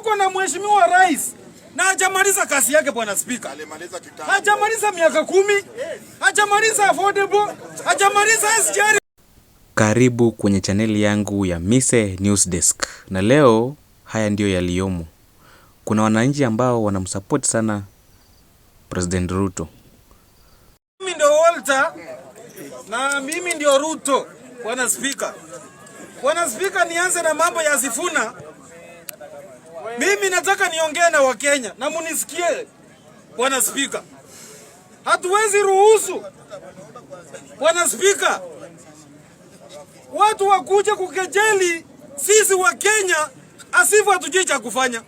Tuko na mheshimiwa rais na hajamaliza kazi yake bwana speaker. Alimaliza kitambo. Hajamaliza miaka 10, hajamaliza affordable, hajamaliza SGR. Karibu kwenye chaneli yangu ya Mise News Desk. Na leo haya ndio yaliyomo. Kuna wananchi ambao wanamsupport sana President Ruto. Mimi ndio Walter na mimi ndio Ruto bwana speaker. Bwana speaker, nianze na mambo ya Sifuna. Mimi nataka niongee na Wakenya na munisikie bwana speaker. Hatuwezi ruhusu bwana speaker watu wakuje kukejeli sisi wa Kenya asifu hatujui cha kufanya.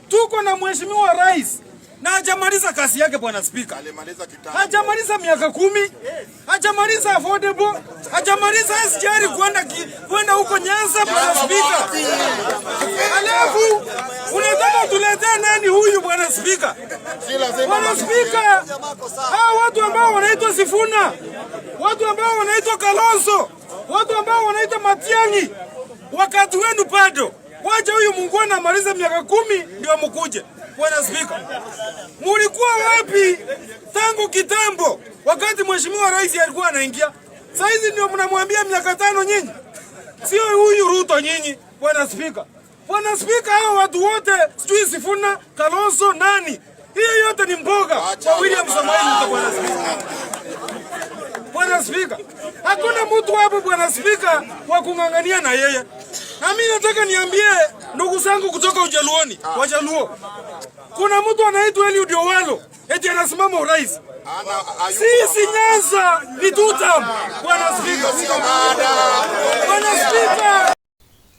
Tuko na mheshimiwa rais na hajamaliza kazi yake bwana speaker. Alimaliza kitambo. Hajamaliza miaka 10, hajamaliza affordable, hajamaliza SGR kwenda huko Nyanza bwana speaker. Alafu unataka tuletee nani huyu bwana speaker? Bwana speaker, hawa watu ambao wanaitwa Sifuna, watu ambao wanaitwa Kalonzo, watu ambao wanaitwa Matiang'i, wakati wenu bado. Wacha huyu Mungu anamaliza miaka 10 ndio mkuje. Bwana speaker, mulikuwa wapi tangu kitambo wakati mheshimiwa rais alikuwa anaingia? Sasa hizi ndio mnamwambia miaka 5 nyinyi. Sio huyu Ruto nyinyi bwana speaker. Bwana speaker, hao watu wote sijui Sifuna, Kalonzo nani? Hiyo yote ni mboga kwa William Samoei Ruto bwana speaker. Bwana speaker, hakuna mtu hapo bwana speaker wa kungangania na yeye. Na mimi nataka niambie ndugu zangu kutoka Ujaluoni, Wajaluo. Kuna mtu anaitwa Eliud Owalo, eti anasimama urais. Sisi Nyanza ni tutam bwana speaker. Bwana speaker.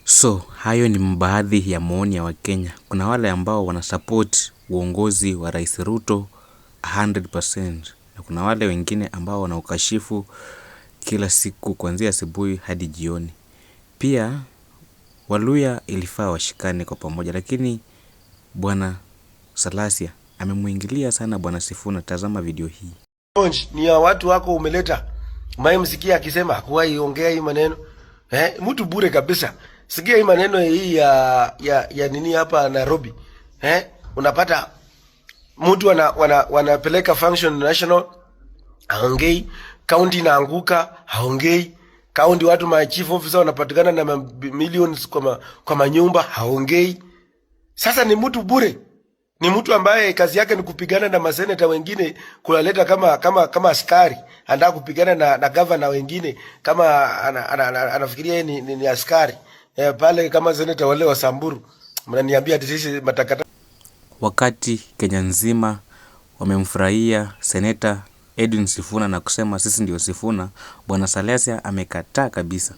So, hayo ni baadhi ya maoni ya Wakenya. Kuna wale ambao wanasupport uongozi wa Rais Ruto 100%. Na kuna wale wengine ambao wanaukashifu kila siku kuanzia asubuhi hadi jioni. Pia Waluya ilifaa washikane kwa pamoja, lakini bwana Salasia amemuingilia sana bwana Sifuna. Tazama video hii. Ni ya watu wako umeleta. Msikia akisema hakuwahi ongea hii maneno. Mtu bure kabisa. Sikia hii maneno hii ya nini hapa Nairobi. Unapata mtu wanapeleka function national haongei, county inaanguka haongei, county watu ma chief officer wanapatikana na millions kwa manyumba haongei. Sasa ni mtu bure. Ni mtu ambaye kazi yake ni kupigana na maseneta wengine, kuleta kama askari, anataka kupigana na governor wengine kama anafikiria yeye ni askari. Pale kama seneta wale wa Samburu. Mnaniambia ati sisi matakata. Wakati Kenya nzima wamemfurahia seneta Edwin Sifuna na kusema sisi ndio Sifuna, bwana Salasia amekataa kabisa.